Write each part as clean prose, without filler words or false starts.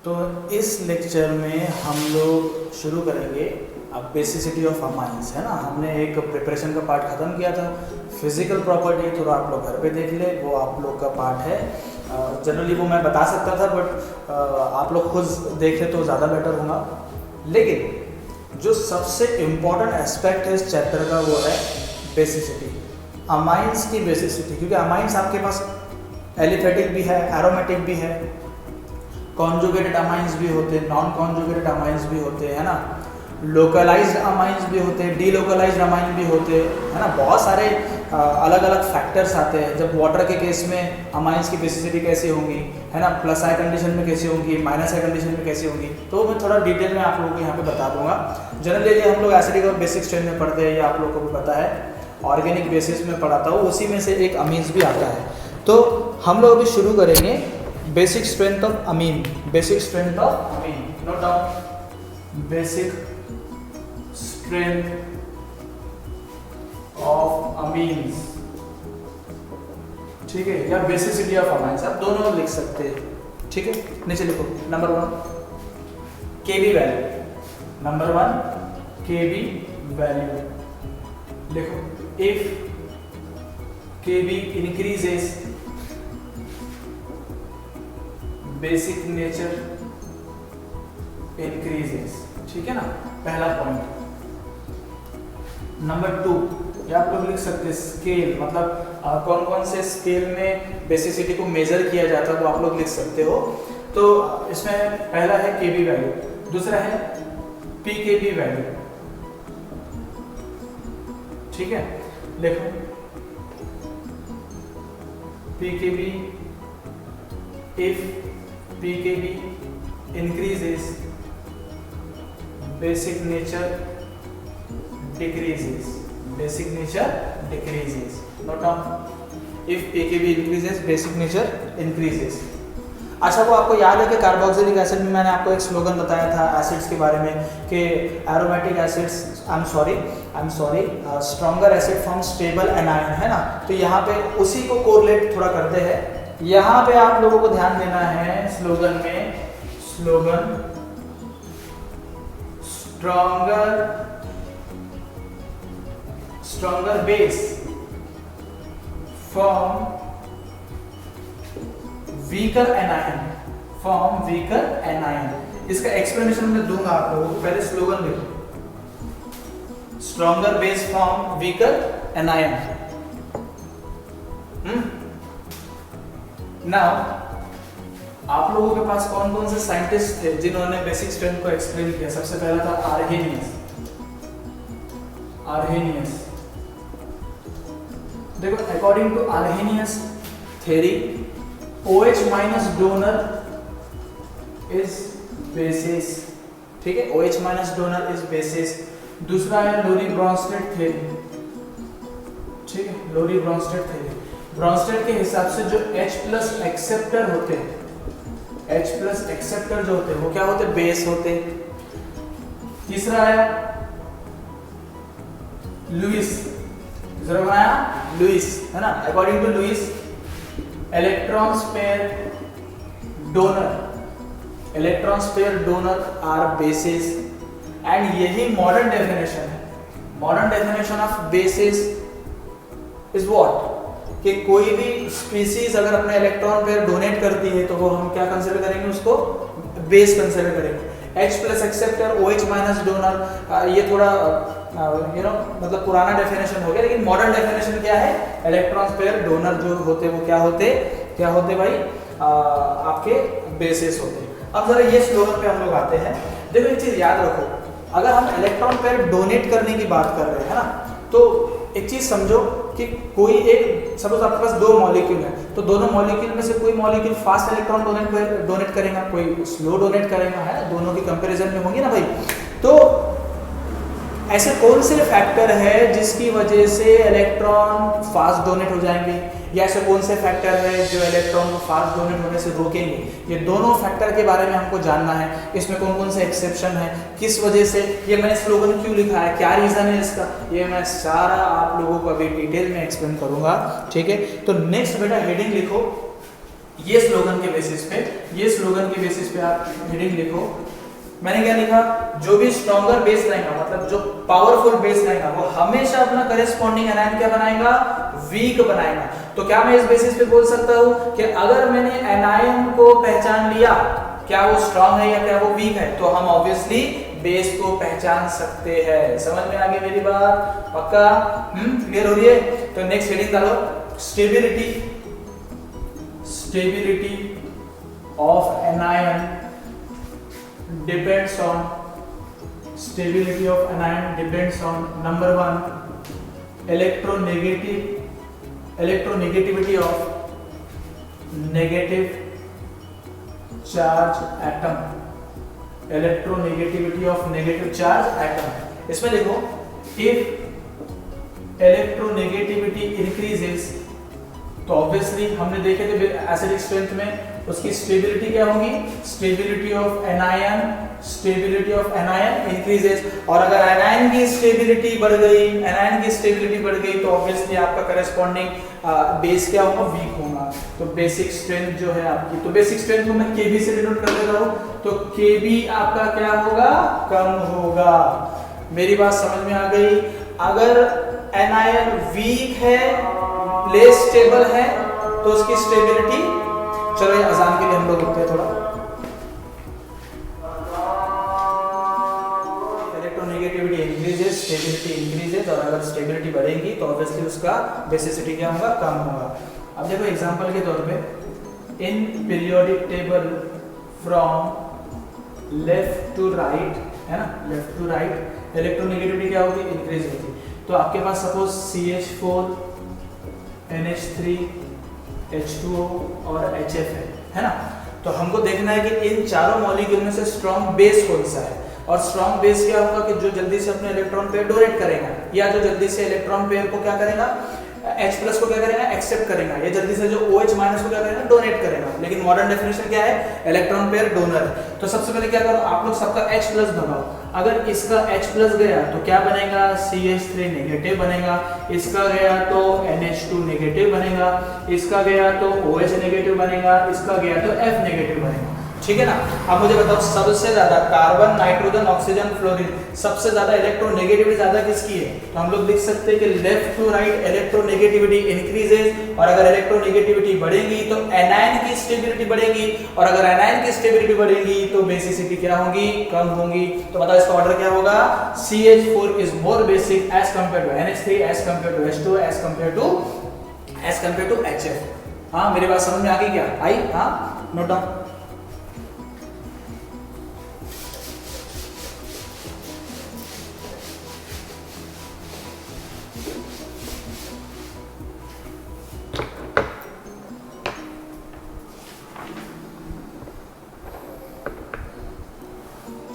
तो इस लेक्चर में हम लोग शुरू करेंगे अब बेसिसिटी ऑफ अमाइंस, है ना। हमने एक प्रिपरेशन का पार्ट ख़त्म किया था। फिजिकल प्रॉपर्टी थोड़ा आप लोग घर पे देख ले, वो आप लोग का पार्ट है। जनरली वो मैं बता सकता था, बट आप लोग खुद देखें तो ज़्यादा बेटर होगा। लेकिन जो सबसे इम्पॉर्टेंट एस्पेक्ट है इस चैप्टर का वो है बेसिसिटी, अमाइंस की बेसिसिटी। क्योंकि अमाइंस आपके पास एलिफेटिक भी है, एरोमेटिक भी है, कॉन्जुगेटेड अमाइंस भी होते हैं, नॉन कॉन्जुगेटेड अमाइंस भी होते हैं, है ना। लोकलाइज्ड अमाइंस भी होते हैं, डीलोकलाइज्ड अमाइन भी होते हैं, है ना। बहुत सारे अलग अलग फैक्टर्स आते हैं। जब वाटर के केस में अमाइंस की बेसिसिटी कैसे होंगी, है ना, प्लस आई कंडीशन में कैसे होंगी, माइनस आई कंडीशन में कैसे होंगी, तो मैं थोड़ा डिटेल में आप लोगों को यहाँ पे बता दूंगा। जनरली हम लोग एसिडिक और बेसिक स्ट्रेन में पढ़ते हैं, ये आप लोगों को भी पता है। ऑर्गेनिक बेसिस में पढ़ाता हूँ, उसी में से एक अमीन्स भी आता है। तो हम लोग अभी शुरू करेंगे basic strength of amine. Basic strength of amine, note down, basic strength of amines, ठीक है, या बेसिसिटी ऑफ अमाइंस, आप दोनों लिख सकते हैं, ठीक है। नीचे लिखो नंबर 1 केबी वैल्यू, नंबर 1 केबी वैल्यू लिखो। If KB increases basic nature increases, ठीक है ना, पहला पॉइंट। नंबर 2 ये आप लोग लिख सकते हैं स्केल, मतलब कौन कौन से स्केल में बेसिसिटी को मेजर किया जाता है वो आप लोग लिख सकते हो। तो इसमें पहला है केबी वैल्यू, दूसरा है पीकेबी वैल्यू, ठीक है। देखो pKb, if pKb increases basic nature decreases, basic nature decreases, note down, if pKb increases basic nature increases। अच्छा, वो आपको याद है कि कार्बोक्सिलिक एसिड में मैंने आपको एक स्लोगन बताया था एसिड्स के बारे में कि aromatic acids, I am sorry stronger acid form stable anion, है ना। तो यहाँ पे उसी को कोरिलेट थोड़ा करते हैं। यहाँ पे आप लोगों को ध्यान देना है स्लोगन में, slogan stronger base form weaker anion, form weaker anion. इसका एक्सप्लेनेशन मैं दूंगा आप लोगों को, पहले स्लोगन लिखो, stronger base form weaker anion. Now आप लोगों के पास कौन कौन से साइंटिस्ट थे जिन्होंने बेसिक स्ट्रेंथ को एक्सप्लेन किया। सबसे पहला था आर्हेनियस। देखो according to Arrhenius theory OH minus donor is bases, ठीक है, OH minus donor is bases. दूसरा है लोरी ब्रॉन्स्टेड थ्योरी, ठीक है, लोरी ब्रॉन्स्टेड थ्योरी। ब्रॉन्स्टेड के हिसाब से जो H प्लस एक्सेप्टर होते हैं, H प्लस एक्सेप्टर जो होते हैं वो क्या होते हैं, बेस होते हैं। तीसरा है लुइस, तीसरा बनाया लुइस, है ना। According to Lewis electrons pair donor are bases, and यही मॉडर्न डेफिनेशन है। Modern definition of bases is what, कि कोई भी स्पीसीज अगर अपने इलेक्ट्रॉन पेयर डोनेट करती है तो वो हम क्या कंसीडर करेंगे, उसको बेस कंसीडर करेंगे। H plus acceptor, OH minus donor, ये थोड़ा मतलब पुराना डेफिनेशन हो गया, लेकिन मॉडर्न डेफिनेशन क्या है, इलेक्ट्रॉन पेयर डोनर जो होते वो क्या होते भाई, आपके बेसिस होते। अब जरा ये स्लोगन पे हम लोग आते हैं। देखो एक चीज याद रखो, अगर हम इलेक्ट्रॉन पेयर डोनेट करने की बात कर रहे हैं, है ना, तो एक चीज समझो कि कोई एक, सपोज आपके पास 2 मॉलिक्यूल है, तो दोनों मॉलिक्यूल में से कोई मॉलिक्यूल फास्ट इलेक्ट्रॉन डोनेट करेगा, कोई स्लो डोनेट करेगा, है ना, दोनों की कंपैरिजन में होंगी ना भाई। तो ऐसे कौन से फैक्टर है जिसकी वजह से इलेक्ट्रॉन फास्ट डोनेट हो जाएंगे, या ऐसे कौन से फैक्टर है जो इलेक्ट्रॉन को फास्ट डोनेट होने से रोकेंगे। ये दोनों फैक्टर के बारे में हमको जानना है। इसमें कौन कौन से एक्सेप्शन है, किस वजह से, ये मैंने स्लोगन क्यों लिखा है, क्या रीज़न है इसका, ये मैं सारा आप लोगों को अभी डिटेल में एक्सप्लेन करूंगा, ठीक है। तो नेक्स्ट बेटा हेडिंग लिखो, ये स्लोगन के बेसिस पे आप हेडिंग लिखो। मैंने क्या लिखा, जो भी स्ट्रॉन्गर बेस रहेगा, मतलब जो पावरफुल बेस रहेगा, वो हमेशा अपना करेस्पॉन्डिंग एनायन क्या बनाएगा, वीक बनाएगा। तो क्या मैं इस बेसिस पे बोल सकता हूं कि अगर मैंने एनायन को पहचान लिया, क्या वो स्ट्रॉन्ग है या क्या वो वीक है, तो हम ऑब्वियसली बेस को पहचान सकते हैं। समझ में आ गई मेरी बात? पक्का? क्लियर हो रही है? तो नेक्स्ट हेडिंग डालो, stability of anion depends on number 1 electronegativity of negative charge atom। इसमें लिखो, if electronegativity increases, तो ऑब्वियसली हमने देखे थे एसिडिक स्ट्रेंथ में उसकी स्टेबिलिटी क्या होगी, स्टेबिलिटी ऑफ एनायन इंक्रीजेस। और अगर एनायन की स्टेबिलिटी बढ़ गई तो ऑब्वियसली आपका करस्पॉन्डिंग बेस क्या होगा, वीक होगा। तो बेसिक स्ट्रेंथ जो है आपकी, तो बेसिक स्ट्रेंथ को मैं केबी से डिनोट कर देता हूं, तो केबी आपका क्या होगा, कम होगा। मेरी बात समझ में आ गई? अगर एनायन वीक है, लेस स्टेबल है, तो उसकी स्टेबिलिटी, चलो ये अजान के लिए हम लोग रुकते हैं थोड़ा। इलेक्ट्रोनेगेटिविटी इंक्रीजेस, स्टेबिलिटी इंक्रीजेस, और अगर स्टेबिलिटी बढ़ेगी तो ऑब्वियसली उसका बेसिसिटी क्या होगा, कम होगा। अब देखो एग्जांपल के तौर पे, in periodic table from left to right, है ना, लेफ्ट टू राइट इलेक्ट्रोनेगेटिविटी क्या होगी, इंक्रीज होगी। तो आपके पास सपोज CH4 NH3 H2O और HF है ना। तो हमको देखना है कि इन चारों मॉलिक्यूल में से स्ट्रॉन्ग बेस कौन सा है, और स्ट्रॉन्ग बेस क्या होगा कि जो जल्दी से अपने इलेक्ट्रॉन पेयर डोनेट करेगा, या जो जल्दी से इलेक्ट्रॉन पेयर को क्या करेगा, H प्लस को क्या करेगा, एक्सेप्ट करेगा, या जल्दी से जो OH माइनस को क्या करेगा, डोनेट करेगा। लेकिन मॉडर्न डेफिनेशन क्या है, इलेक्ट्रॉन पेयर डोनर है। तो सबसे पहले क्या करो, आप लोग सबका H प्लस भगाओ। अगर इसका H प्लस गया तो क्या बनेगा, CH3 नेगेटिव बनेगा, इसका गया तो NH2 नेगेटिव बनेगा, इसका गया तो OH नेगेटिव बनेगा, इसका गया तो F नेगेटिव बनेगा। ठीक है ना। अब मुझे बताओ, सबसे ज्यादा कार्बन, नाइट्रोजन, ऑक्सीजन, फ्लोरीन, सबसे ज्यादा इलेक्ट्रोनेगेटिविटी ज्यादा किसकी है? तो हम लोग लिख सकते हैं कि left to right electronegativity increases, और अगर इलेक्ट्रोनेगेटिविटी बढ़ेगी तो एनायन की स्टेबिलिटी बढ़ेगी, और अगर एनायन की स्टेबिलिटी बढ़ेगी तो बेसिसिटी क्या होगी, कम होगी। तो बताओ इसका ऑर्डर क्या होगा, CH4 is more basic as compare to NH3, as compare to H2, as compare to HF। हाँ, मेरी बात समझ में आ गई क्या? आई? हाँ, नोट डाउन।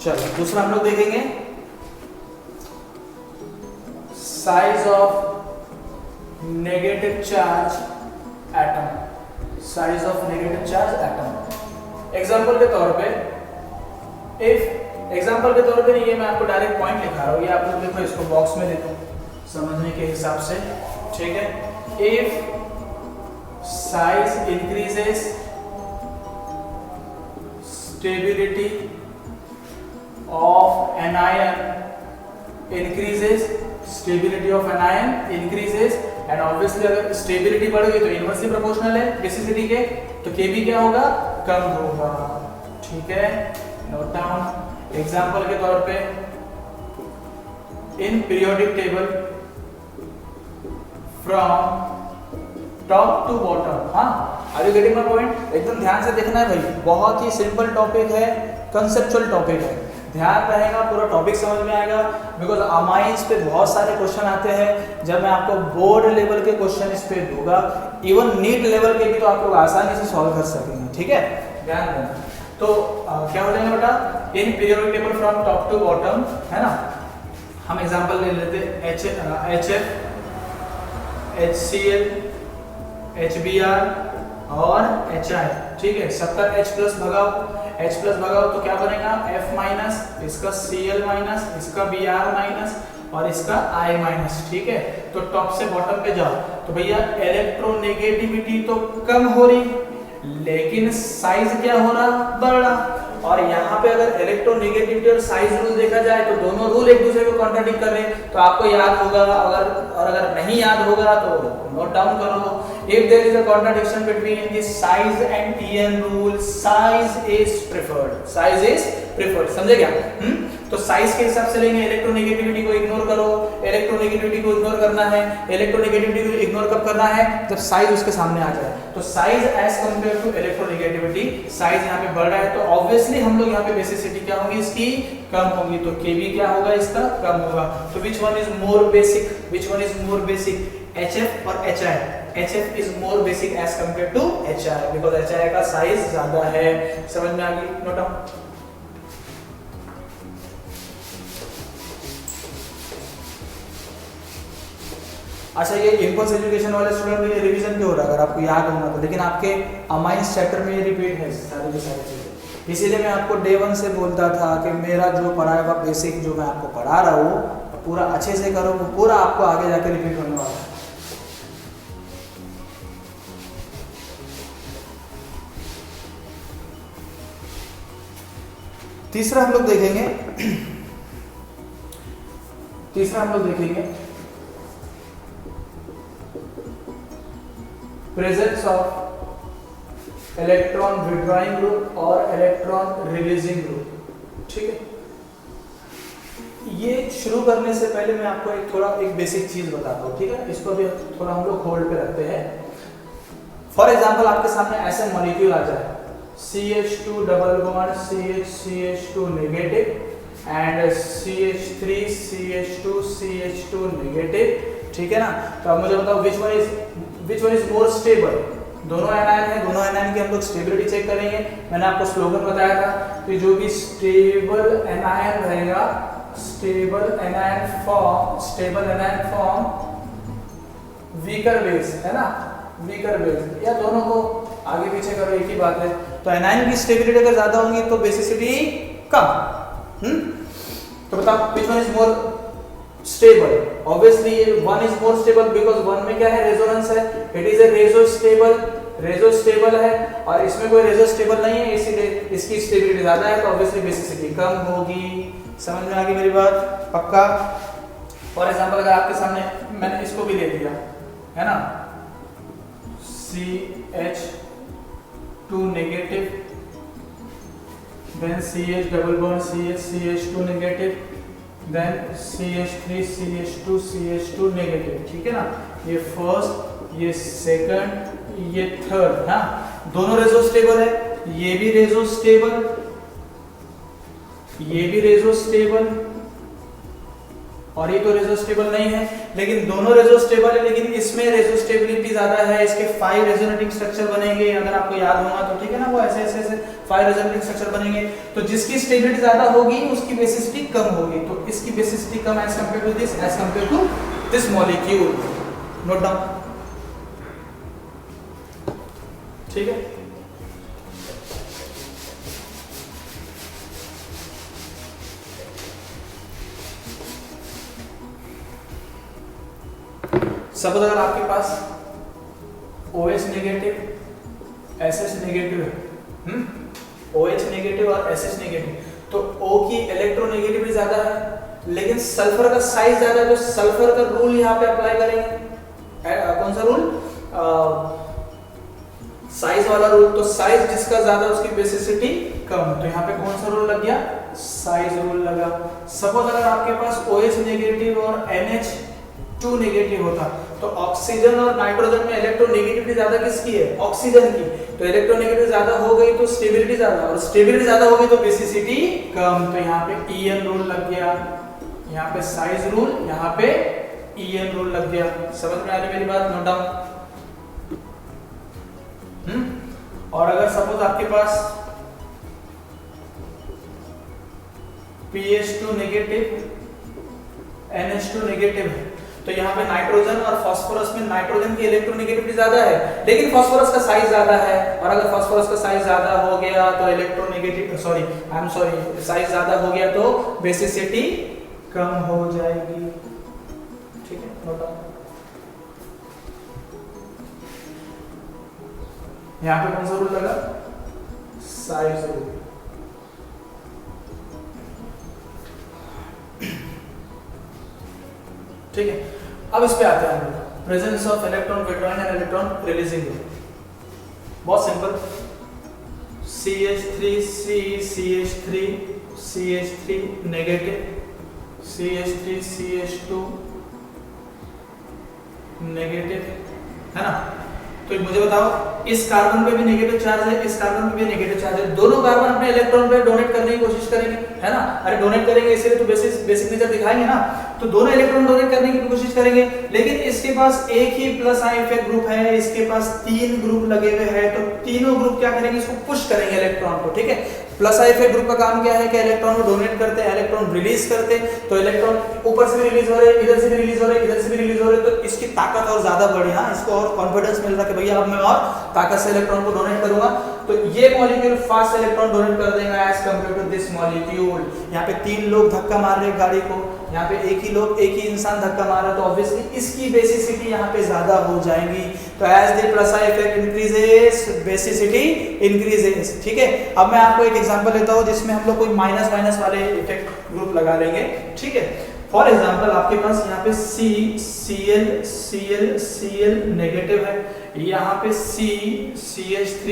चलो दूसरा हम लोग देखेंगे, size of negative charge atom. Example के तौर पे, एग्जांपल के तौर पे नहीं, ये मैं आपको डायरेक्ट पॉइंट लिखा रहा हूँ, ये आप लोग देखो, इसको बॉक्स में देखो समझने के हिसाब से। ठीक है, if size increases, stability of anion increases, and obviously अगर स्टेबिलिटी बढ़ गई तो इनवर्सली प्रोपोर्शनल है बेसिसिटी के, तो Kb क्या होगा, कम होगा। ठीक है, नोट डाउन। एग्जांपल के तौर पे, in periodic table from top to bottom. हाँ, are you getting my point? एकदम ध्यान से देखना है भाई, बहुत ही सिंपल टॉपिक है, कंसेप्चुअल टॉपिक है, ध्यान रहेगा, पूरा टॉपिक समझ में आएगा। बिकॉज अमाइंस पे बहुत सारे क्वेश्चन आते हैं, जब मैं आपको बोर्ड लेवल के क्वेश्चन इस पे दूंगा, इवन नीट लेवल के भी, तो आप लोग आसानी से सॉल्व कर सकेंगे। ठीक है, ध्यान देना। तो क्या हो जाएगा बेटा, in periodic table from top to bottom, है ना। हम एग्जांपल ले लेते हैं, HF, HCl, HBr और HI। ठीक है, सबका H प्लस भगाओ, तो क्या बनेगा, F माइनस, इसका Cl माइनस, इसका Br माइनस और इसका I माइनस। ठीक है, तो टॉप से बॉटम पे जाओ, तो भैया इलेक्ट्रोनेगेटिविटी तो कम हो रही, लेकिन साइज क्या हो रहा, बढ़ रहा। और यहाँ पे अगर इलेक्ट्रोनेगेटिविटी और साइज रूल देखा जाए तो दोनों रूल एक दूसरे को कॉन्ट्राडिक्ट कर रहे हैं। तो आपको याद होगा, अगर नहीं याद होगा तो नोट डाउन करो। If there is a contradiction between the size and EN rule, size is preferred. Size is preferred. समझे क्या? तो साइज के हिसाब से लेंगे, इलेक्ट्रोनेगेटिविटी को इग्नोर करो। इलेक्ट्रोनेगेटिविटी को इग्नोर करना है, इलेक्ट्रोनेगेटिविटी को इग्नोर कब करना है, जब साइज उसके सामने आ जाए। तो size as compare to electronegativity, size यहाँ पे बढ़ रहा है, तो ऑब्वियसली हम लोग यहाँ पे बेसिसिटी क्या होगी इसकी, कम होगी। तो केबी क्या होगा इसका, कम होगा। तो which one is more basic, which one is more basic, HF और HI। HF is more basic as compared to HI because HI का साइज ज्यादा है। समझ में आ गई? Note down. अच्छा, ये इम्पल्स एजुकेशन वाले स्टूडेंट के लिए रिवीजन क्यों हो रहा है अगर आपको याद होगा तो, लेकिन आपके अमाइंस चैप्टर में ये रिपीट है सारी की सारी चीजें। इसीलिए मैं आपको डे 1 से बोलता था कि मेरा जो पढ़ाया हुआ बेसिक जो मैं आपको पढ़ा रहा हूँ पूरा अच्छे से करो, वो पूरा आपको आगे जाके रिपीट होने वाला है। तीसरा हम लोग देखेंगे presence of electron withdrawing group और इलेक्ट्रॉन रिलीजिंग ग्रुप। ठीक है, ये शुरू करने से पहले मैं आपको एक बेसिक चीज बताता हूँ। ठीक है, इसको भी थोड़ा हम लोग होल्ड पे रखते हैं। फॉर एग्जांपल आपके सामने ऐसे मॉलिक्यूल आ जाए CH2 double bond CH2 negative and CH3 CH2 negative. ठीक है ना, तो अब मुझे बताओ विच वन इज मोर स्टेबल। दोनों एनायन है, दोनों एनायन की हम लोग स्टेबिलिटी चेक करेंगे। मैंने आपको स्लोगन बताया था कि जो भी स्टेबल एनायन रहेगा, stable anion form weaker base, है ना, वीकर बेस। या दोनों को आगे पीछे करो, एक ही बात है। तो एनायन की स्टेबिलिटी अगर ज्यादा होगी तो बेसिसिटी कम। तो बताओ विच one is more stable. Obviously one is more stable because one में क्या है, रेजोनेंस है। इट इज ए रेजो स्टेबल है और इसमें कोई रेजो स्टेबल नहीं है, इसीलिए इसकी स्टेबिलिटी ज्यादा है, तो ऑब्वियसली बेसिसिटी कम होगी। समझ में आ गई मेरी बात? पक्का? फॉर एग्जांपल अगर आपके सामने मैंने इसको भी ले लिया, है ना, CH2 negative, then CH double bond CH2 negative, then CH3 CH2 negative. ठीक है ना, ये फर्स्ट, ये सेकंड, ये थर्ड। हाँ, दोनों रेजो स्टेबल है, ये भी रेजो स्टेबल, ये भी रेजो स्टेबल और ये तो रेजो स्टेबल नहीं है, लेकिन दोनों रेजो स्टेबल है, लेकिन इसमें रेजो स्टेबिलिटी ज्यादा है। इसके 5 रेजोनेटिंग स्ट्रक्चर बनेंगे, अगर आपको याद होगा तो। ठीक है ना, वो ऐसे 5 रेजोनेटिंग स्ट्रक्चर बनेंगे। तो जिसकी स्टेबिलिटी ज्यादा होगी उसकी बेसिसिटी कम होगी। तो इसकी बेसिसिटी कम as compare to this, as compare to this molecule. Note down. ठीक है, सपोज अगर आपके पास OH नेगेटिव, SH नेगेटिव है, OH नेगेटिव और SH नेगेटिव, तो O की इलेक्ट्रोनेगेटिविटी ज्यादा है लेकिन सल्फर का साइज ज्यादा है, तो सल्फर का रूल यहाँ पे अप्लाई करेंगे। कौन सा रूल? साइज वाला रूल। तो साइज जिसका ज्यादा उसकी बेसिसिटी कम, तो यहाँ पे कौन सा रूल लग गया? साइज रूल लगा। सपोज अगर आपके पास OH नेगेटिव और NH2 नेगेटिव होता तो ऑक्सीजन और नाइट्रोजन में इलेक्ट्रोनेगेटिविटी ज्यादा किसकी है? ऑक्सीजन की। तो इलेक्ट्रोनेगेटिविटी ज्यादा हो गई तो स्टेबिलिटी ज्यादा, और स्टेबिलिटी ज्यादा हो गई तो बेसिसिटी कम। तो यहाँ पे EN रूल लग गया, यहाँ पे साइज रूल, यहाँ पे EN रूल लग गया। समझ में आ रही मेरी बात? Note down. और अगर सपोज आपके पास PH2 नेगेटिव, NH2 नेगेटिव है, तो यहाँ पे नाइट्रोजन और फास्फोरस में नाइट्रोजन की इलेक्ट्रोनेगेटिविटी ज्यादा है लेकिन फास्फोरस का साइज ज्यादा है, और अगर फास्फोरस का साइज ज्यादा हो गया तो साइज ज्यादा हो गया तो बेसिसिटी कम हो जाएगी। ठीक है, नोट डाउन। यहाँ पे कौन सा रूल लगा, साइज रूल। ठीक है, अब इस पे आते हैं हम लोग, presence of electron withdrawing and electron releasing group. बहुत simple, CH3 CH3 CH3 negative, CH3 CH2 negative, है ना। तो मुझे बताओ, इस कार्बन पे भी नेगेटिव चार्ज है, इस कार्बन पे भी नेगेटिव चार्ज है, दोनों कार्बन अपने इलेक्ट्रॉन पे डोनेट करने की कोशिश करेंगे, है ना। अरे डोनेट करेंगे इसलिए तो बेसिक नेचर दिखाएंगे ना, तो दोनों इलेक्ट्रॉन डोनेट करने की कोशिश करेंगे, लेकिन इसके पास एक ही प्लस आई इफेक्ट ग्रुप है, इसके पास 3 ग्रुप लगे हुए हैं, तो तीनों ग्रुप क्या करेंगे, इसको पुश करेंगे इलेक्ट्रॉन को। ठीक है, प्लस आई इफेक्ट ग्रुप का काम क्या है कि इलेक्ट्रॉन को डोनेट करते हैं, इलेक्ट्रॉन रिलीज करते हैं, तो इलेक्ट्रॉन ऊपर से भी रिलीज हो रहे हैं, इधर से भी रिलीज हो रहे हैं, इधर से भी रिलीज हो रहे हैं, तो इसकी ताकत और ज्यादा बढ़ी, हाँ, इसको और कॉन्फिडेंस मिल रहा है कि भैया अब मैं और ताकत से इलेक्ट्रॉन को डोनेट करूंगा। तो ये मॉलिक्यूल फास्ट इलेक्ट्रॉन डोनेट कर देगा as compare to this molecule. यहाँ पे 3 लोग धक्का मार रहे हैं गाड़ी को, यहाँ पे एक ही इंसान धक्का मार रहा है, तो ऑब्वियसली इसकी बेसिसिटी यहाँ पे ज्यादा हो जाएगी। तो as the plus I effect increases, basicity increases. ठीक है, अब मैं आपको एक एग्जांपल लेता हूँ जिसमें हम लोग कोई माइनस माइनस वाले इफेक्ट ग्रुप लगा लेंगे। ठीक है, फॉर एग्जांपल आपके पास यहाँ पे Cl नेगेटिव है, यहाँ पे CH3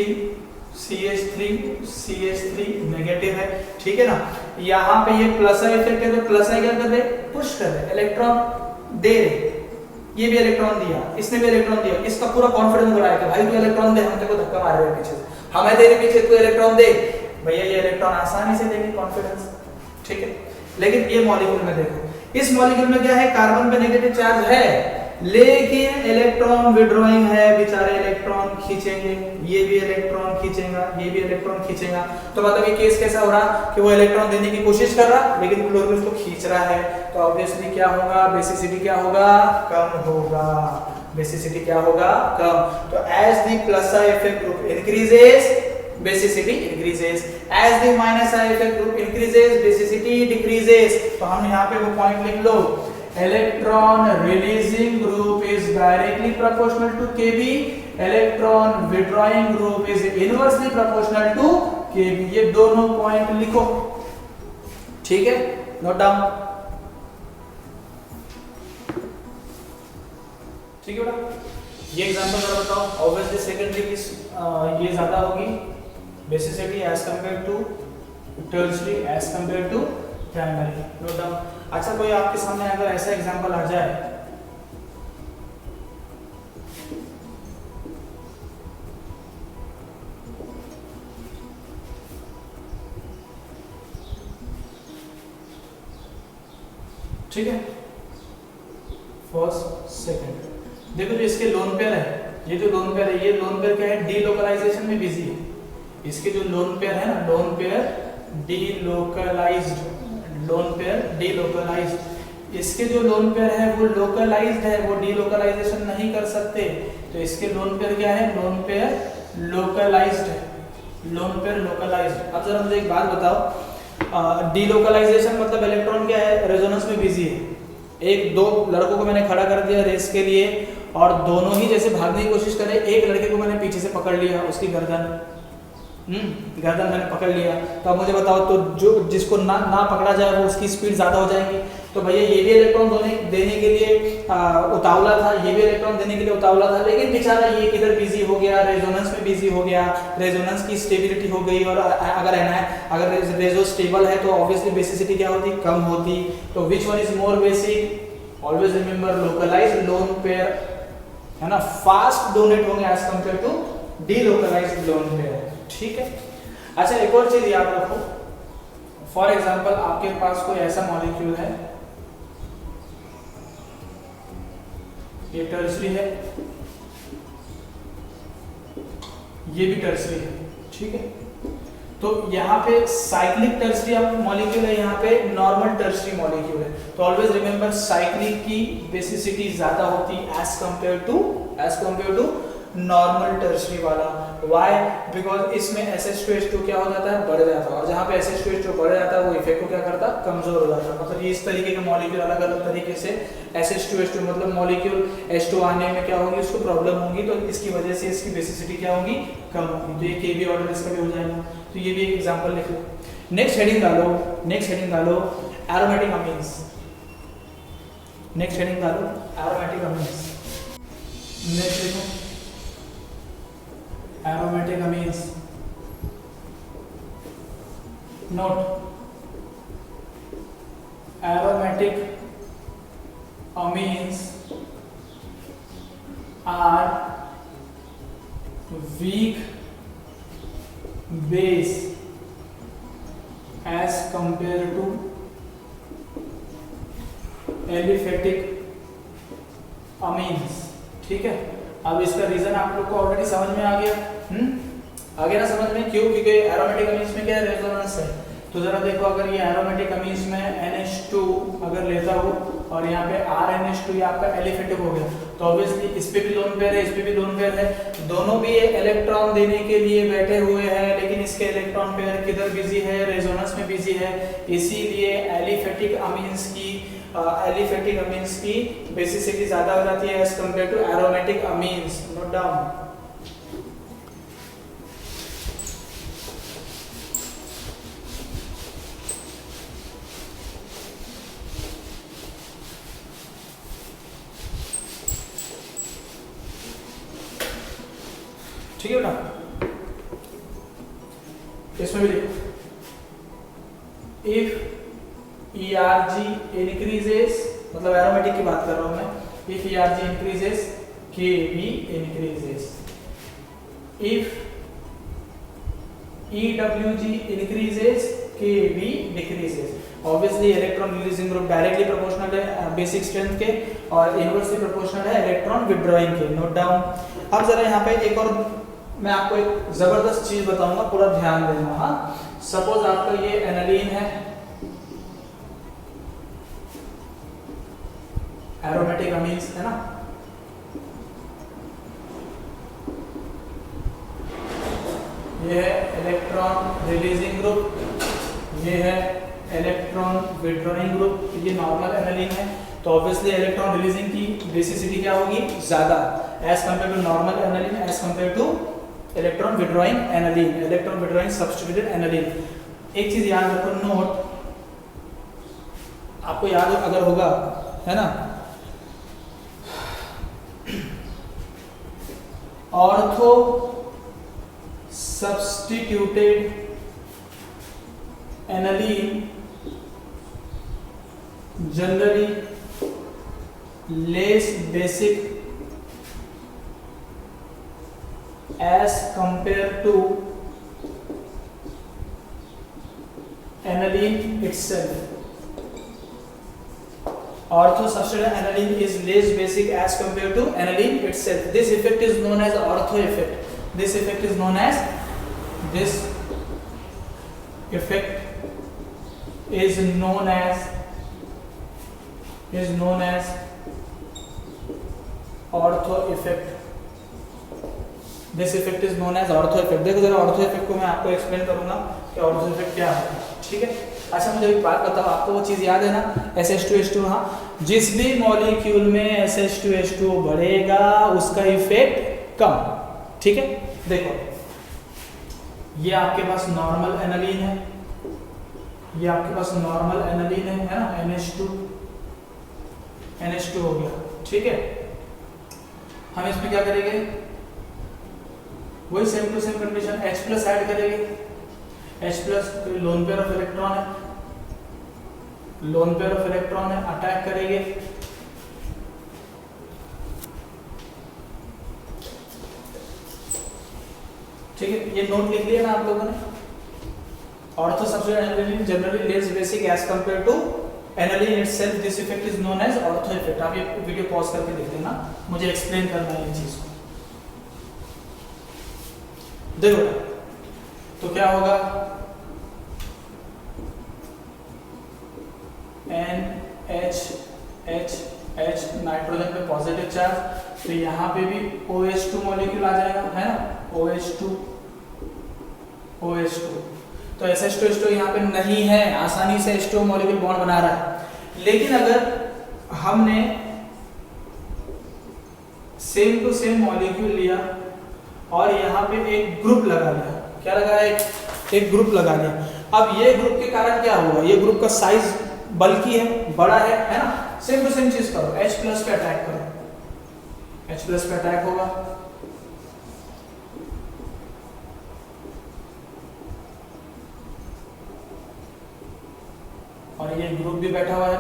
नेगेटिव है। ठीक है ना, यहाँ पे ये प्लस आई इफेक्ट है, तो प्लस आई क्या कर रहे, पुश कर रहे, इलेक्ट्रॉन दे रहे, ये भी इलेक्ट्रॉन दिया, इसने भी इलेक्ट्रॉन दिया, इसका पूरा कॉन्फिडेंस बढ़ा है कि भाई तू इलेक्ट्रॉन दे, हम तेरे को धक्का मार रहे हैं पीछे से, हमें तेरे पीछे तू इलेक्ट्रॉन दे, भैया ये इलेक्ट्रॉन आसानी से देंगे कॉन्फिडेंस। ठीक है, लेकिन ये मॉलिक्यूल में देखो, इस मॉलिक्यूल में क्या है, कार्बन पे नेगेटिव चार्ज है, लेकिन इलेक्ट्रॉन विड्रॉइंग है, बेचारे इलेक्ट्रॉन खींचेंगे, ये भी इलेक्ट्रॉन खींचेगा, ये भी इलेक्ट्रॉन खींचेगा। तो मतलब ये केस कैसा हो रहा कि वो इलेक्ट्रॉन देने की कोशिश कर रहा, लेकिन क्लोरीन उसको खींच रहा है, तो ऑब्वियसली क्या होगा, बेसिसिटी क्या होगा, कम होगा, बेसिसिटी क्या होगा, कम। तो as the plus I effect group increases, basicity increases, as the minus I effect group increases, basicity decreases। तो हम यहाँ पे वो पॉइंट लिख लो, electron releasing group is directly proportional to Kb, electron withdrawing group is inversely proportional to Kb। ये दोनों point लिखो, ठीक है, नोट डाउन। ठीक है बेटा, ये एग्जांपल जरा बताओ। ऑब्वियसली सेकेंडरी की ये ज्यादा होगी, basicity as compare to tertiary as compare to primary, note down. अच्छा, कोई आपके सामने अगर ऐसा एग्जांपल आ जाए, ठीक है, फर्स्ट सेकंड, देखो जो इसके लोन पेयर है, ये जो लोन पेयर है, ये लोन पेयर क्या है, डीलोकलाइजेशन में बिजी है। इसके जो लोन पेयर है ना, lone pair delocalised, lone pair delocalised, इसके जो लोन पेयर है वो लोकलाइज्ड है, वो डीलोकलाइजेशन नहीं कर सकते, तो इसके लोन पेयर क्या है, लोन पेयर लोकलाइज्ड है, लोन पेयर लोकलाइज्ड। अब जरा मुझे एक बात बताओ, डीलोकलाइजेशन मतलब इलेक्ट्रॉन क्या है, रेजोनेंस में बिजी है। एक दो लड़कों को मैंने खड़ा कर दिया रेस के लिए, और दोनों ही जैसे भागने की कोशिश करे, एक लड़के को मैंने पीछे से पकड़ लिया, उसकी गर्दन मैंने पकड़ लिया, तो अब मुझे बताओ, तो जो जिसको ना पकड़ा जाए वो उसकी स्पीड ज्यादा हो जाएगी। तो भैया ये भी इलेक्ट्रॉन देने के लिए उतावला था, ये भी इलेक्ट्रॉन देने के लिए उतावला था, लेकिन बेचारा ये किधर बिजी हो गया, रेजोनेंस में बिजी हो गया, रेजोनेंस की स्टेबिलिटी हो गई, और अगर रेजो स्टेबल है तो ऑब्वियसली बेसिसिटी क्या होती, कम होती। तो which one is more basic, always remember localized lone pair, है ना, फास्ट डोनेट होंगे as compare to delocalized lone pair. ठीक है, अच्छा एक और चीज याद रखो, फॉर एग्जांपल आपके पास कोई ऐसा मॉलिक्यूल है, ये टर्शियरी है, ये भी टर्शियरी है, ठीक है। तो यहाँ पे साइक्लिक टर्शियरी मॉलिक्यूल है, यहाँ पे नॉर्मल टर्शियरी मॉलिक्यूल है। तो ऑलवेज रिमेंबर साइक्लिक की बेसिसिटी ज्यादा होती as compare to normal tertiary वाला। वाई बिकॉज इसमें SH2H2 क्या हो जाता है, बढ़ जाता है, और जहाँ पे SH2H2 बढ़ जाता है वो इफेक्ट को क्या करता है, कमजोर हो जाता है। मतलब ये इस तरीके के मॉलिक्यूल अलग अलग तरीके से SH2H2 मतलब मॉलिक्यूल H2 आने में क्या होगी, उसको प्रॉब्लम होगी, तो इसकी वजह से इसकी बेसिसिटी क्या होगी, कम होगी। तो ये Kb ऑर्डर इसका भी हो जाएगा। तो ये भी एक एग्जांपल लिख लो। नेक्स्ट हेडिंग डालो एरोमेटिक अमीन्स। नेक्स्ट हेडिंग डालो एरोमेटिक अमीन्स। नेक्स्ट देखो aromatic amines. Note, aromatic amines are weak base as compared to aliphatic amines। ठीक है, अब इसका रीजन आप लोग को ऑलरेडी समझ में आ गया। आ गया ना समझ में, क्यों? क्योंकि एरोमेटिक अमीन्स में क्या है, रेजोनेंस है। तो जरा देखो, अगर ये एरोमेटिक अमीन्स में NH2 अगर लेता हो और यहाँ पे RNH2 ये आपका एलिफेटिक हो गया, तो ऑब्वियसली इस पे भी लोन पेयर है, इस पे भी लोन पेयर है, दोनों भी इलेक्ट्रॉन देने के लिए बैठे हुए हैं, लेकिन इसके इलेक्ट्रॉन पेयर किधर बिजी है, रेजोनेंस में बिजी है। इसीलिए एलिफेटिक अमीन्स की बेसिसिटी ज्यादा हो जाती है as compare to aromatic amines. Note down. ठीक है ना, इसमें भी देखो, इफ ERG increases, मतलब एरोमेटिक की बात कर रहा हूं मैं, if ERG increases Kb increases, if EWG increases Kb decreases। Obviously electron releasing group directly proportional है बेसिक स्ट्रेंथ के और इनवर्सली प्रोपोर्शनल है इलेक्ट्रॉन विथड्रॉइंग के। Note down. अब जरा यहाँ पे एक और मैं आपको एक जबरदस्त चीज बताऊंगा, पूरा ध्यान देना। हाँ, सपोज आपका ये एनालीन है, एरोमेटिक अमीन्स है ना, ये है इलेक्ट्रॉन रिलीजिंग ग्रुप, ये है इलेक्ट्रॉन विथड्रॉइंग ग्रुप, ये नॉर्मल एनालीन है। तो ऑब्वियसली इलेक्ट्रॉन रिलीजिंग की बेसिसिटी क्या होगी, ज्यादा as compare to normal aniline, as compare to electron withdrawing aniline, electron withdrawing substituted aniline. एक चीज याद रखो, नोट, आपको याद अगर होगा, है ना, ortho substituted aniline generally less basic as compared to aniline itself. Ortho-substituted aniline is less basic as compared to aniline itself. This effect is known as ortho effect. This effect is known as ortho effect. This effect is known as ortho effect. देखो जरा ortho effect को मैं आपको explain करूंगा कि ortho effect क्या है। ठीक है, अच्छा मुझे एक बात बताओ, आपको वो चीज याद है ना, SH2H2, हाँ, जिस भी मॉलिक्यूल में SH2H2 बढ़ेगा उसका इफेक्ट कम। ठीक है, देखो ये आपके पास नॉर्मल एनालीन है, ये आपके पास नॉर्मल एनालीन है ना, NH2 हो गया। ठीक है, हम इसमें क्या करेंगे, वही same to same condition, H+ add करेंगे। H+ lone pair of electron है, लोन पेयर ऑफ इलेक्ट्रॉन है, अटैक करेंगे। ठीक है, ये नोट लिख लिया ना आप लोगों ने। Ortho substituted aniline generally less basic as compare to aniline itself, this effect is known as ortho effect. आप ये वीडियो पॉज करके देख लेना, मुझे एक्सप्लेन करना है ये चीज को। देखो तो क्या होगा, NH नाइट्रोजन पे पॉजिटिव चार्ज, तो यहाँ पे भी OH2 मॉलिक्यूल आ जाएगा, है ना, OH2 OH2। तो SH2H2 यहाँ पे नहीं है, आसानी से H2 मॉलिक्यूल बॉन्ड बना रहा है। लेकिन अगर हमने सेम टू सेम मॉलिक्यूल लिया और यहाँ पे एक ग्रुप लगा लिया, क्या लगा है, एक ग्रुप लगा लिया। अब ये ग्रुप के कारण क्या होगा, ये ग्रुप का साइज बल्कि है, बड़ा है ना। सेम टू सेम चीज करो, H+ पे अटैक करो, H+ पे अटैक होगा, और ये ग्रुप भी बैठा हुआ है,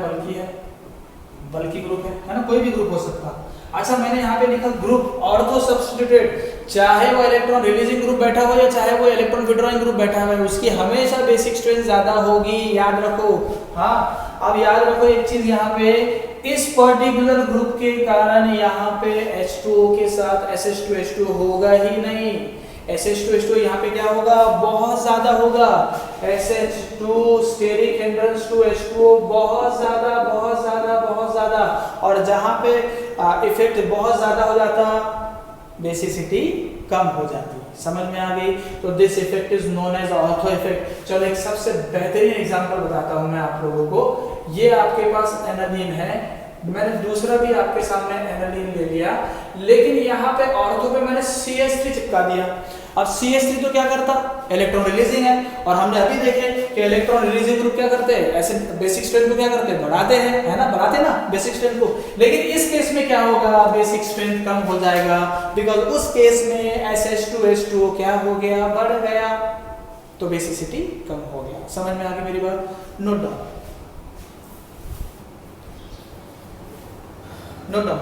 बल्कि ग्रुप है ना, कोई भी ग्रुप हो सकता। अच्छा, मैंने यहाँ पे लिखा ग्रुप ऑर्थो सब्स्टिट्यूटेड, चाहे वो इलेक्ट्रॉन रिलीजिंग ग्रुप बैठा हो या चाहे वो इलेक्ट्रॉन विड्रॉइंग ग्रुप बैठा हुआ है, उसकी हमेशा बेसिक स्ट्रेंथ ज्यादा होगी, याद रखो। हाँ, अब याद रखो एक चीज, यहाँ पे इस पर्टिकुलर ग्रुप के कारण यहाँ पे H2O के साथ SH2H2 होगा ही नहीं। SH2H2 यहाँ पे क्या होगा, बहुत ज्यादा होगा। SH2 steric hindrance to H2O बहुत ज्यादा, और जहाँ पे इफेक्ट बहुत ज्यादा हो जाता, बेसिसिटी कम हो जाती। समझ में आ गई? तो this effect is known as ortho effect. चलो एक सबसे बेहतरीन एग्जांपल बताता हूं मैं आप लोगों को। ये आपके पास एनालिन है, मैंने दूसरा भी आपके सामने एनालिन ले लिया, लेकिन यहाँ पे ऑर्थो पे मैंने CH3 चिपका दिया। अब CH3 तो क्या करता, इलेक्ट्रॉन रिलीजिंग है, और हमने अभी देखे कि इलेक्ट्रॉन रिलीजिंग ग्रुप क्या करते हैं, ऐसे बेसिक स्ट्रेंथ को क्या करते हैं, बढ़ाते हैं, है ना, बढ़ाते ना बेसिक स्ट्रेंथ को। लेकिन इस केस में क्या होगा, बेसिक स्ट्रेंथ कम हो जाएगा, बिकॉज उस केस में SH2H2O क्या हो गया, बढ़ गया, तो बेसिसिटी कम हो गया। समझ में आ गई मेरी बात? नोट डाउन, नोट डाउन,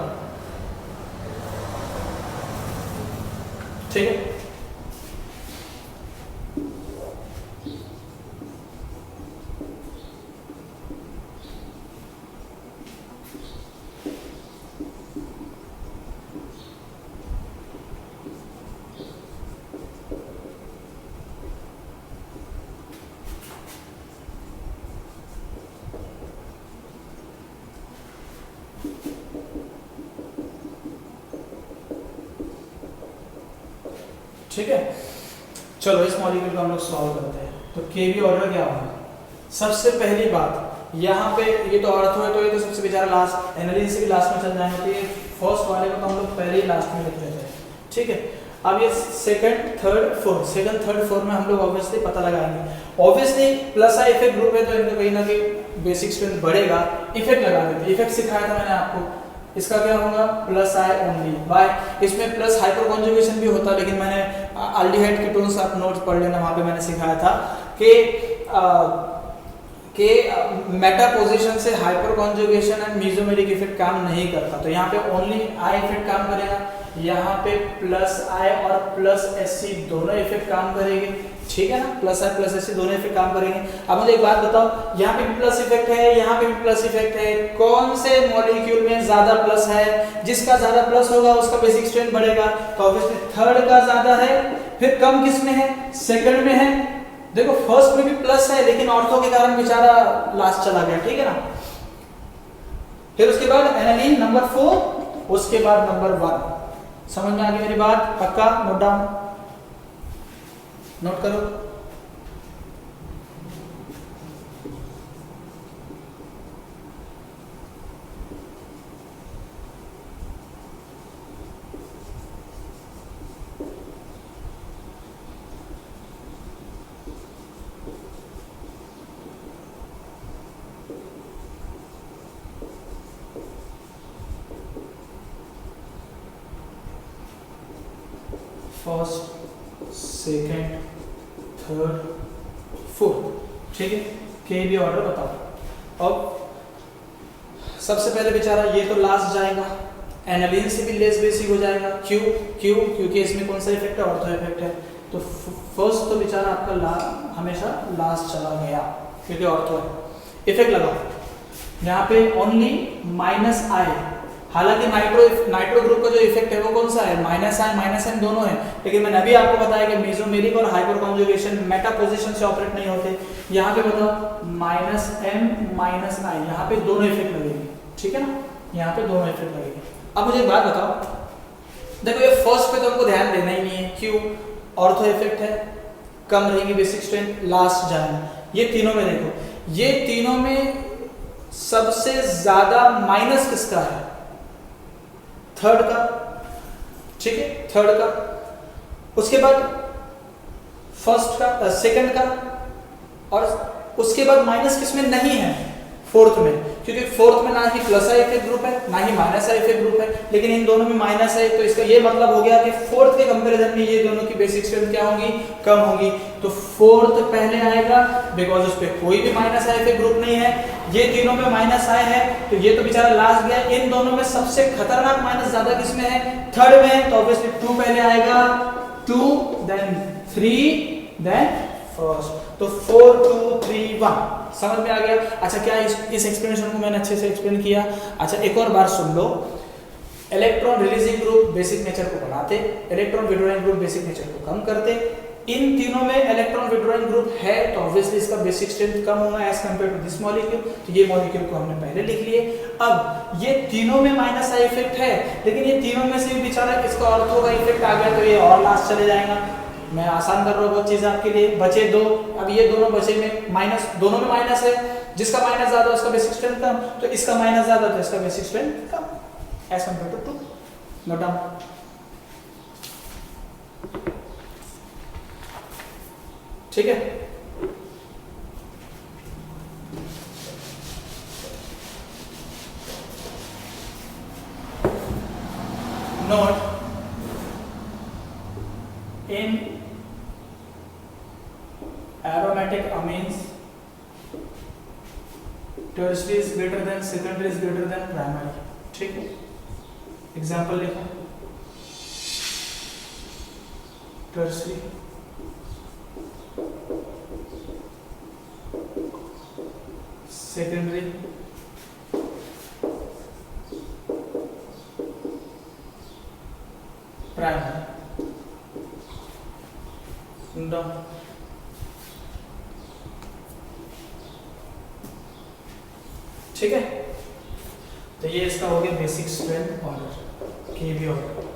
ठीक है। ठीक है, चलो इस मॉलिक्यूल को हम लोग सॉल्व करते हैं। तो केबी ऑर्डर क्या होगा, सबसे पहली बात यहाँ पे ये तो ऑर्थो है, तो ये तो सबसे बेचारा लास्ट, एनालिन से भी लास्ट में चल जाएंगे, तो ये फर्स्ट वाले को तो हम लोग पहले ही लास्ट में लिख लेते हैं। ठीक है, अब ये सेकंड थर्ड फोर्थ में हम लोग ऑब्वियसली पता लगाएंगे। Obviously plus I effect group है, तो इनका कहीं ना कहीं बेसिक स्ट्रेंथ बढ़ेगा। इफेक्ट लगा देते, इफेक्ट सिखाया था मैंने आपको, इसका क्या होगा, प्लस आई ओनली बाय, इसमें प्लस हाइपर कॉन्जुगेशन भी होता, लेकिन मैंने अल्डिहाइड कीटोन्स आप नोट्स पढ़ लेना, वहां पे मैंने सिखाया था कि मेटा पोजीशन से hyper conjugation and mesomeric effect काम नहीं करता, तो यहाँ पे ओनली आई इफेक्ट काम करेगा। यहाँ पे प्लस आई और प्लस एससी दोनों इफेक्ट काम करेंगे, ठीक है ना, प्लस आई प्लस एससी दोनों इफेक्ट काम करेंगे। अब मुझे एक बात बताओ, यहाँ पे भी प्लस इफेक्ट है, यहाँ पे भी प्लस इफेक्ट है, कौन से मॉलिक्यूल में ज्यादा प्लस है? जिसका ज्यादा प्लस होगा उसका बेसिक स्ट्रेंथ बढ़ेगा, तो ऑब्वियसली थर्ड का ज्यादा है। फिर कम किस में है, सेकंड में है। देखो फर्स्ट में भी प्लस है, लेकिन ऑर्थो के कारण बेचारा लास्ट चला गया, ठीक है ना। फिर उसके बाद एनालिन नंबर 4, उसके बाद नंबर 1। समझ में आ गई मेरी बात? पक्का? नोट डाउन, नोट करो। फर्स्ट, सेकंड, थर्ड, फोर्थ, ठीक है। के भी ऑर्डर बताओ। अब सबसे पहले बेचारा ये तो लास्ट जाएगा, एनालिन से भी लेस बेसिक हो जाएगा। क्यों? क्योंकि इसमें कौन सा इफेक्ट है, ऑर्थो इफेक्ट है, तो फर्स्ट तो बेचारा आपका हमेशा लास्ट चला गया, क्योंकि ऑर्थो है। इफेक्ट लगाओ, यहाँ पे ओनली माइनस आई, हालांकि नाइट्रो ग्रुप का जो इफेक्ट है वो कौन सा है, माइनस आई माइनस एन दोनों है, लेकिन मैंने अभी आपको बताया कि मेसोमेरिक और हाइपर कॉन्जुगेशन मेटा पोजीशन से ऑपरेट नहीं होते। यहाँ पे बताओ माइनस एम माइनस आई, यहाँ पे दोनों इफेक्ट लगेंगे, ठीक है ना, यहाँ पे दोनों इफेक्ट लगेंगे। अब मुझे एक बात बताओ, देखो ये फर्स्ट पे तो हमको ध्यान देना ही नहीं है, क्यों? ऑर्थो इफेक्ट है, कम रहेगी बेसिक स्ट्रेंथ, लास्ट जाएंगे। ये तीनों में देखो, ये तीनों में सबसे ज्यादा माइनस किसका है? थर्ड का, ठीक है, थर्ड का। उसके बाद फर्स्ट का, सेकंड का, और उसके बाद माइनस किसमें नहीं है? फोर्थ में, क्योंकि फोर्थ में ना ही प्लस आई इफेक्ट ग्रुप है ना ही माइनस आई इफेक्ट ग्रुप है, लेकिन इन दोनों में माइनस है, तो इसका ये मतलब हो गया कि फोर्थ के कंपैरिजन में ये दोनों की बेसिक स्ट्रेंथ क्या होगी? कम होगी। तो फोर्थ पहले आएगा बिकॉज उस पर कोई भी माइनस आई इफेक्ट ग्रुप नहीं है, ये तीनों में माइनस आए हैं, तो ये तो बेचारा लास्ट गया। इन दोनों में सबसे खतरनाक माइनस ज्यादा किसमें है? थर्ड में है, तो ऑब्वियसली 2 पहले आएगा, 2 देन 3 देन फर्स्ट, तो 4 2 3 1। समझ में आ गया? अच्छा, क्या इस एक्सप्लेनेशन को मैंने अच्छे से एक्सप्लेन किया? अच्छा, एक और बार सुन लो। Electron releasing group basic nature को बढ़ाते, electron withdrawing group basic nature को कम करते। इन तीनों में इलेक्ट्रॉन विड्रॉइंग ग्रुप है, तो ऑब्वियसली इसका बेसिक स्ट्रेंथ कम होगा as compare to this molecule. तो ये मॉलिक्यूल को हमने पहले लिख लिए। अब ये तीनों में माइनस आई इफेक्ट है, लेकिन ये तीनों में से बेचारा इसका ऑर्थो का इफेक्ट आ गया, तो ये और लास्ट चले जाएगा। मैं आसान कर रहा हूँ बहुत चीज़ आपके लिए। बचे 2, अब ये दोनों बचे में माइनस, दोनों में माइनस है, जिसका माइनस ज्यादा उसका बेसिक स्ट्रेंथ कम, तो इसका माइनस ज्यादा तो इसका बेसिक स्ट्रेंथ कम as compare to 2। Note down. ठीक है, note in aromatic amines tertiary is greater than secondary is greater than primary। ठीक है, एग्जांपल लिखो। tertiary secondary primary। सुन दो, ठीक है। तो ये इसका हो गया basic strength order, KB order.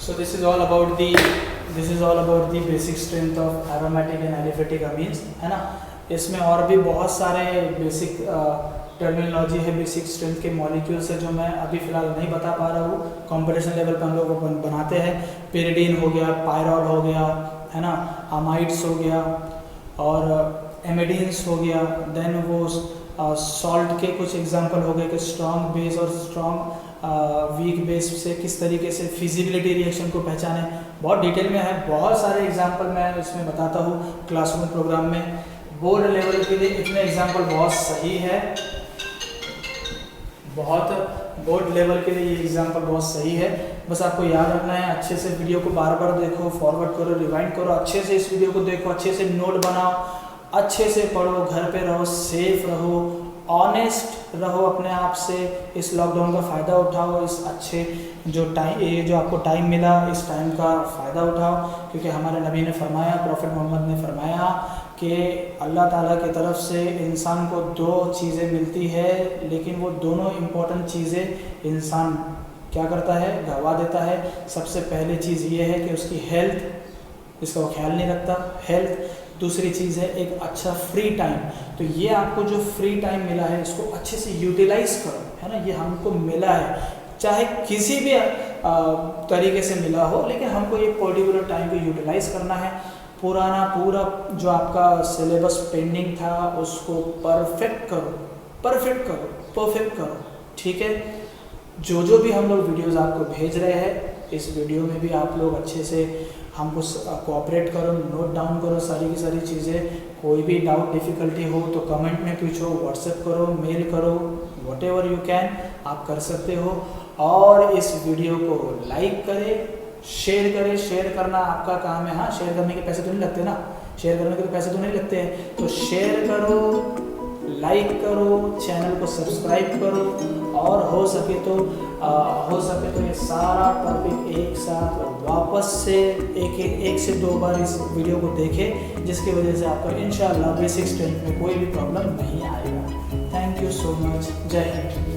So this is all about the basic strength of aromatic and aliphatic amines, है ना। इसमें और भी बहुत सारे बेसिक टर्मिनोलॉजी है बेसिक स्ट्रेंथ के मॉलिक्यूल्स है, जो मैं अभी फिलहाल नहीं बता पा रहा हूँ। कंपटीशन लेवल पर हम लोग बनाते हैं। पेरिडीन हो गया, पायरॉल हो गया, है ना, अमाइड्स हो गया और एमिडीन्स हो गया। देन वो सॉल्ट के कुछ एग्जांपल हो गए कि स्ट्रॉन्ग बेस और स्ट्रॉन्ग वीक बेस से किस तरीके से फिजिबिलिटी रिएक्शन को पहचाने। बहुत डिटेल में है, बहुत सारे एग्जांपल मैं इसमें बताता हूँ क्लासरूम प्रोग्राम में। बोर्ड लेवल के लिए इतने एग्जांपल बहुत सही है, बोर्ड लेवल के लिए ये एग्जांपल बहुत सही है। बस आपको याद रखना है, अच्छे से वीडियो को बार बार देखो, फॉरवर्ड करो, रिवाइंड करो, अच्छे से इस वीडियो को देखो, अच्छे से नोट बनाओ, अच्छे से पढ़ो, घर पे रहो, सेफ रहो, ऑनेस्ट रहो अपने आप से। इस लॉकडाउन का फ़ायदा उठाओ, इस अच्छे जो टाइम, ये जो आपको टाइम मिला, इस टाइम का फ़ायदा उठाओ, क्योंकि हमारे नबी ने फरमाया, प्रॉफिट मोहम्मद ने फरमाया कि अल्लाह ताला की तरफ से इंसान को 2 चीज़ें मिलती है, लेकिन वो दोनों इम्पोर्टेंट चीज़ें इंसान क्या करता है? गवा देता है। सबसे पहली चीज़ ये है कि उसकी हेल्थ, इसका वो ख्याल नहीं रखता, हेल्थ। दूसरी चीज़ है एक अच्छा फ्री टाइम। तो ये आपको जो फ्री टाइम मिला है, इसको अच्छे से यूटिलाइज करो, है ना। ये हमको मिला है, चाहे किसी भी तरीके से मिला हो, लेकिन हमको ये पर्टिकुलर टाइम को यूटिलाइज करना है। पूरा जो आपका सिलेबस पेंडिंग था उसको परफेक्ट करो, ठीक है। जो भी हम लोग वीडियोस आपको भेज रहे हैं, इस वीडियो में भी आप लोग अच्छे से हमको कोऑपरेट करो, नोट डाउन करो सारी की सारी चीज़ें। कोई भी डाउट डिफ़िकल्टी हो तो कमेंट में पूछो, व्हाट्सएप करो, मेल करो, व्हाटएवर यू कैन आप कर सकते हो। और इस वीडियो को लाइक करें, शेयर करना आपका काम है। हाँ, शेयर करने के पैसे तो नहीं लगते ना, शेयर करने के पैसे तो नहीं लगते हैं। तो शेयर करो, लाइक करो, चैनल को सब्सक्राइब करो, और हो सके तो ये सारा टॉपिक एक साथ वापस से एक से 2 बार इस वीडियो को देखें, जिसकी वजह से आपका इंशाअल्लाह बेसिक स्ट्रेंथ में कोई भी प्रॉब्लम नहीं आएगा। Thank you so much. जय हिंद।